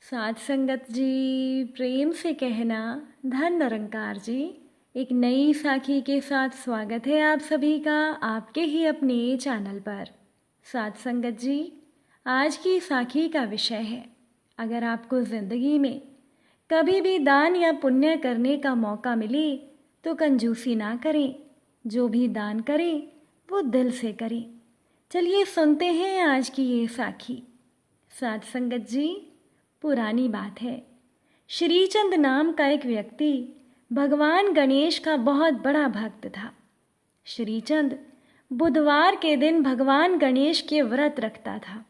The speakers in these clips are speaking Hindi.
साध संगत जी, प्रेम से कहना धन निरंकार जी। एक नई साखी के साथ स्वागत है आप सभी का आपके ही अपने चैनल पर। साध संगत जी, आज की साखी का विषय है, अगर आपको ज़िंदगी में कभी भी दान या पुण्य करने का मौका मिले तो कंजूसी ना करें। जो भी दान करें वो दिल से करें। चलिए सुनते हैं आज की ये साखी। साध संगत जी, पुरानी बात है, श्रीचंद नाम का एक व्यक्ति भगवान गणेश का बहुत बड़ा भक्त था। श्रीचंद बुधवार के दिन भगवान गणेश के व्रत रखता था।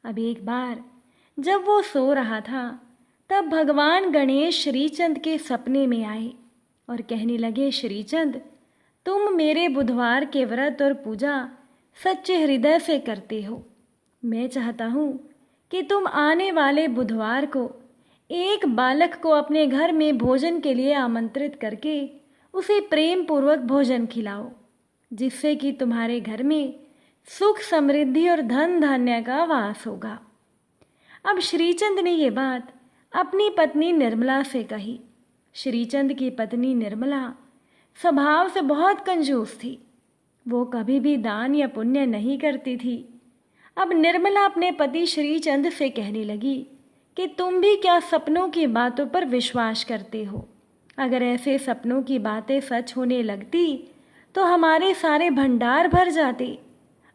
अब एक बार जब वो सो रहा था तब भगवान गणेश श्रीचंद के सपने में आए और कहने लगे, श्रीचंद, तुम मेरे बुधवार के व्रत और पूजा सच्चे हृदय से करते हो। मैं चाहता हूँ कि तुम आने वाले बुधवार को एक बालक को अपने घर में भोजन के लिए आमंत्रित करके उसे प्रेम पूर्वक भोजन खिलाओ, जिससे कि तुम्हारे घर में सुख समृद्धि और धन धान्य का वास होगा। अब श्रीचंद ने ये बात अपनी पत्नी निर्मला से कही। श्रीचंद की पत्नी निर्मला स्वभाव से बहुत कंजूस थी। वो कभी भी दान या पुण्य नहीं करती थी। अब निर्मला अपने पति श्रीचंद से कहने लगी कि तुम भी क्या सपनों की बातों पर विश्वास करते हो? अगर ऐसे सपनों की बातें सच होने लगती तो हमारे सारे भंडार भर जाते।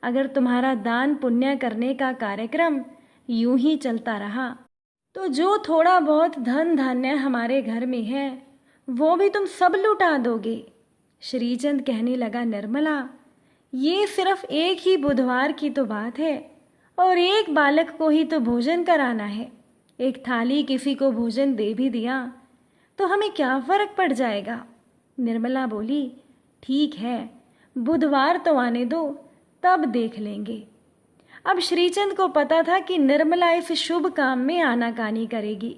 अगर तुम्हारा दान पुण्य करने का कार्यक्रम यूं ही चलता रहा तो जो थोड़ा बहुत धन धान्य हमारे घर में है वो भी तुम सब लुटा दोगे। श्रीचंद कहने लगा, निर्मला, ये सिर्फ एक ही बुधवार की तो बात है और एक बालक को ही तो भोजन कराना है। एक थाली किसी को भोजन दे भी दिया तो हमें क्या फर्क पड़ जाएगा। निर्मला बोली, ठीक है, बुधवार तो आने दो, तब देख लेंगे। अब श्रीचंद को पता था कि निर्मला इस शुभ काम में आनाकानी करेगी,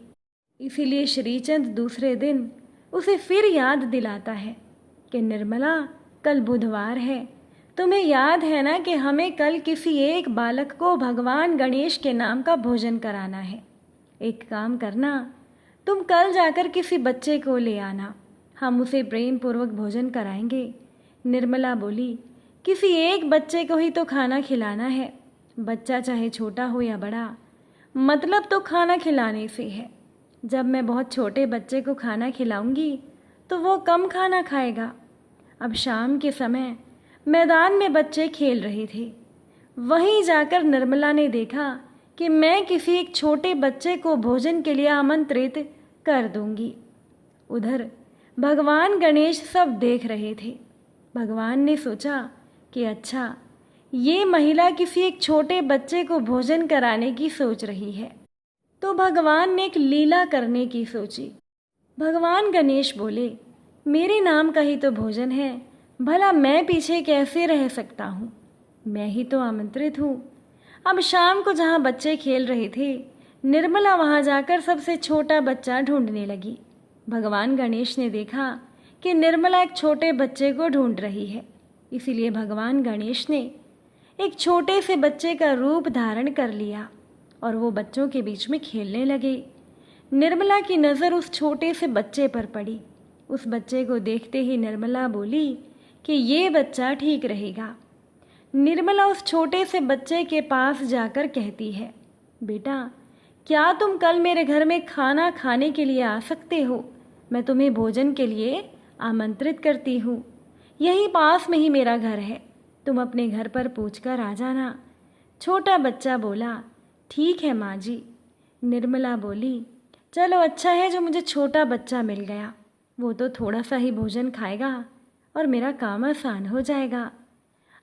इसीलिए श्रीचंद दूसरे दिन उसे फिर याद दिलाता है कि निर्मला, कल बुधवार है, तुम्हें याद है ना कि हमें कल किसी एक बालक को भगवान गणेश के नाम का भोजन कराना है। एक काम करना, तुम कल जाकर किसी बच्चे को ले आना, हम उसे प्रेम पूर्वक भोजन कराएंगे। निर्मला बोली, किसी एक बच्चे को ही तो खाना खिलाना है, बच्चा चाहे छोटा हो या बड़ा, मतलब तो खाना खिलाने से है। जब मैं बहुत छोटे बच्चे को खाना खिलाऊंगी तो वो कम खाना खाएगा। अब शाम के समय मैदान में बच्चे खेल रहे थे। वहीं जाकर निर्मला ने देखा कि मैं किसी एक छोटे बच्चे को भोजन के लिए आमंत्रित कर दूंगी। उधर भगवान गणेश सब देख रहे थे। भगवान ने सोचा कि अच्छा, ये महिला किसी एक छोटे बच्चे को भोजन कराने की सोच रही है, तो भगवान ने एक लीला करने की सोची। भगवान गणेश बोले, मेरे नाम का ही तो भोजन है, भला मैं पीछे कैसे रह सकता हूँ? मैं ही तो आमंत्रित हूँ। अब शाम को जहाँ बच्चे खेल रहे थे, निर्मला वहाँ जाकर सबसे छोटा बच्चा ढूंढने लगी। भगवान गणेश ने देखा कि निर्मला एक छोटे बच्चे को ढूंढ रही है, इसीलिए भगवान गणेश ने एक छोटे से बच्चे का रूप धारण कर लिया और वो बच्चों के बीच में खेलने लगे। निर्मला की नज़र उस छोटे से बच्चे पर पड़ी। उस बच्चे को देखते ही निर्मला बोली कि ये बच्चा ठीक रहेगा। निर्मला उस छोटे से बच्चे के पास जाकर कहती है, बेटा, क्या तुम कल मेरे घर में खाना खाने के लिए आ सकते हो? मैं तुम्हें भोजन के लिए आमंत्रित करती हूँ। यहीं पास में ही मेरा घर है, तुम अपने घर पर पूछकर आ जाना। छोटा बच्चा बोला, ठीक है माँ जी। निर्मला बोली, चलो अच्छा है जो मुझे छोटा बच्चा मिल गया, वो तो थोड़ा सा ही भोजन खाएगा और मेरा काम आसान हो जाएगा।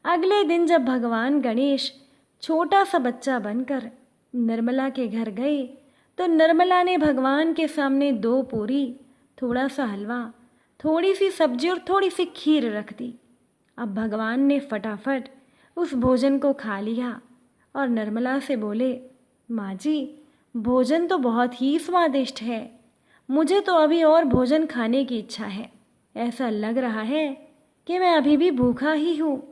अगले दिन जब भगवान गणेश छोटा सा बच्चा बनकर निर्मला के घर गए तो निर्मला ने भगवान के सामने 2 पूरी, थोड़ा सा हलवा, थोड़ी सी सब्जी और थोड़ी सी खीर रख दी। अब भगवान ने फटाफट उस भोजन को खा लिया और निर्मला से बोले, माँ जी, भोजन तो बहुत ही स्वादिष्ट है, मुझे तो अभी और भोजन खाने की इच्छा है। ऐसा लग रहा है कि मैं अभी भी भूखा ही हूँ।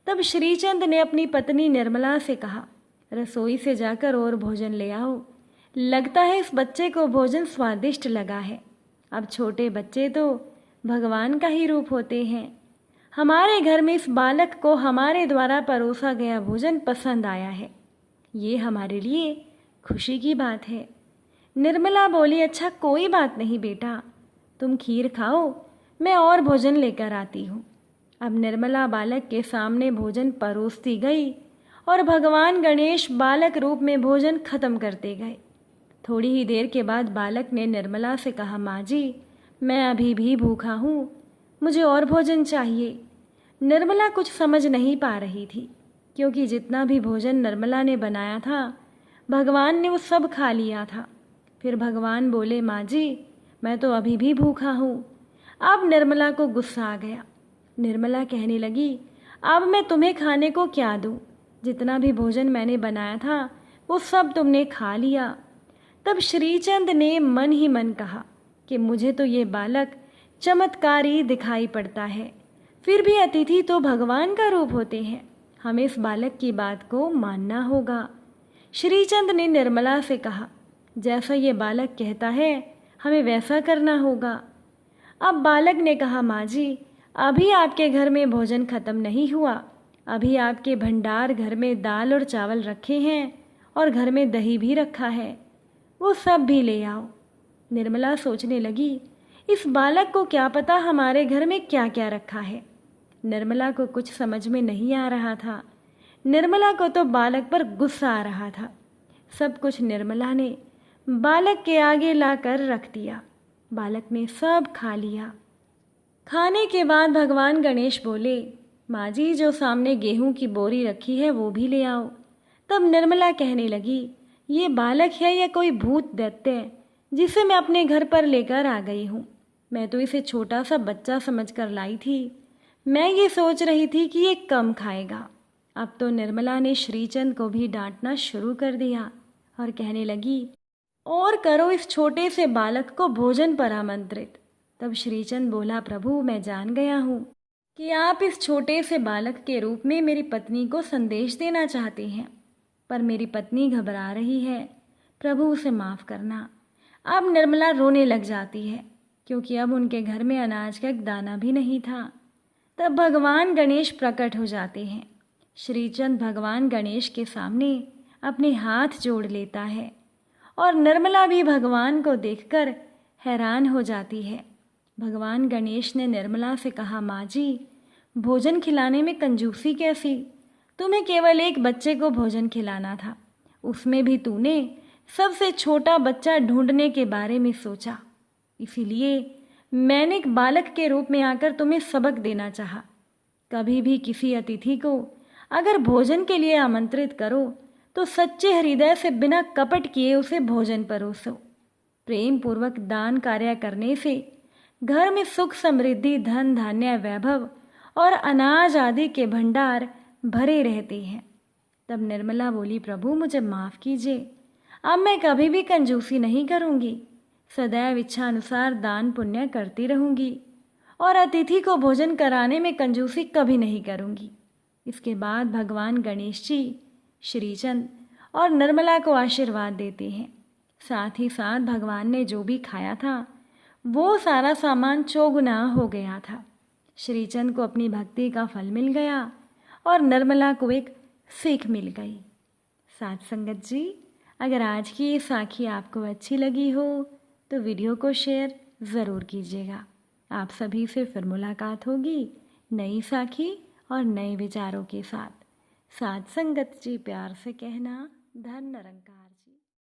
तब श्रीचंद ने अपनी पत्नी निर्मला से कहा, रसोई से जाकर और भोजन ले आओ, लगता है इस बच्चे को भोजन स्वादिष्ट लगा है। अब छोटे बच्चे तो भगवान का ही रूप होते हैं। हमारे घर में इस बालक को हमारे द्वारा परोसा गया भोजन पसंद आया है। ये हमारे लिए खुशी की बात है। निर्मला बोली, अच्छा कोई बात नहीं बेटा, तुम खीर खाओ, मैं और भोजन लेकर आती हूँ। अब निर्मला बालक के सामने भोजन परोसती गई और भगवान गणेश बालक रूप में भोजन खत्म करते गए। थोड़ी ही देर के बाद बालक ने निर्मला से कहा, माँ जी, मैं अभी भी भूखा हूँ, मुझे और भोजन चाहिए। निर्मला कुछ समझ नहीं पा रही थी, क्योंकि जितना भी भोजन निर्मला ने बनाया था भगवान ने वो सब खा लिया था। फिर भगवान बोले, माँ जी, मैं तो अभी भी भूखा हूँ। अब निर्मला को गुस्सा आ गया। निर्मला कहने लगी, अब मैं तुम्हें खाने को क्या दूँ? जितना भी भोजन मैंने बनाया था वो सब तुमने खा लिया। तब श्रीचंद ने मन ही मन कहा कि मुझे तो ये बालक चमत्कारी दिखाई पड़ता है, फिर भी अतिथि तो भगवान का रूप होते हैं, हमें इस बालक की बात को मानना होगा। श्रीचंद ने निर्मला से कहा, जैसा ये बालक कहता है हमें वैसा करना होगा। अब बालक ने कहा, माँ जी, अभी आपके घर में भोजन खत्म नहीं हुआ, अभी आपके भंडार घर में दाल और चावल रखे हैं और घर में दही भी रखा है, वो सब भी ले आओ। निर्मला सोचने लगी, इस बालक को क्या पता हमारे घर में क्या क्या रखा है। निर्मला को कुछ समझ में नहीं आ रहा था। निर्मला को तो बालक पर गुस्सा आ रहा था। सब कुछ निर्मला ने बालक के आगे लाकर रख दिया। बालक ने सब खा लिया। खाने के बाद भगवान गणेश बोले, माँ जी, जो सामने गेहूं की बोरी रखी है वो भी ले आओ। तब निर्मला कहने लगी, ये बालक है या कोई भूत दैत्य जिसे मैं अपने घर पर लेकर आ गई हूँ? मैं तो इसे छोटा सा बच्चा समझकर लाई थी। मैं ये सोच रही थी कि ये कम खाएगा। अब तो निर्मला ने श्रीचंद को भी डांटना शुरू कर दिया और कहने लगी, और करो इस छोटे से बालक को भोजन पर आमंत्रित। तब श्रीचंद बोला, प्रभु, मैं जान गया हूँ कि आप इस छोटे से बालक के रूप में मेरी पत्नी को संदेश देना चाहते हैं, पर मेरी पत्नी घबरा रही है, प्रभु उसे माफ़ करना। अब निर्मला रोने लग जाती है, क्योंकि अब उनके घर में अनाज का एक दाना भी नहीं था। तब भगवान गणेश प्रकट हो जाते हैं। श्रीचंद भगवान गणेश के सामने अपने हाथ जोड़ लेता है और निर्मला भी भगवान को देखकर हैरान हो जाती है। भगवान गणेश ने निर्मला से कहा, माँ जी, भोजन खिलाने में कंजूसी कैसी? तुम्हें केवल एक बच्चे को भोजन खिलाना था, उसमें भी तूने सबसे छोटा बच्चा ढूंढने के बारे में सोचा। इसीलिए मैंने एक बालक के रूप में आकर तुम्हें सबक देना चाहा। कभी भी किसी अतिथि को अगर भोजन के लिए आमंत्रित करो तो सच्चे हृदय से बिना कपट किए उसे भोजन परोसो। प्रेम पूर्वक दान कार्य करने से घर में सुख समृद्धि, धन धान्य, वैभव और अनाज आदि के भंडार भरे रहते हैं। तब निर्मला बोली, प्रभु मुझे माफ़ कीजिए, अब मैं कभी भी कंजूसी नहीं करूँगी, सदैव इच्छा अनुसार दान पुण्य करती रहूँगी और अतिथि को भोजन कराने में कंजूसी कभी नहीं करूँगी। इसके बाद भगवान गणेश जी श्रीचंद और निर्मला को आशीर्वाद देते हैं। साथ ही साथ भगवान ने जो भी खाया था वो सारा सामान चौगुना हो गया था। श्रीचंद को अपनी भक्ति का फल मिल गया और निर्मला को एक सीख मिल गई। साथ संगत जी, अगर आज की ये साखी आपको अच्छी लगी हो तो वीडियो को शेयर ज़रूर कीजिएगा। आप सभी से फिर मुलाकात होगी नई साखी और नए विचारों के साथ। साथ संगत जी, प्यार से कहना, धन निरंकार जी।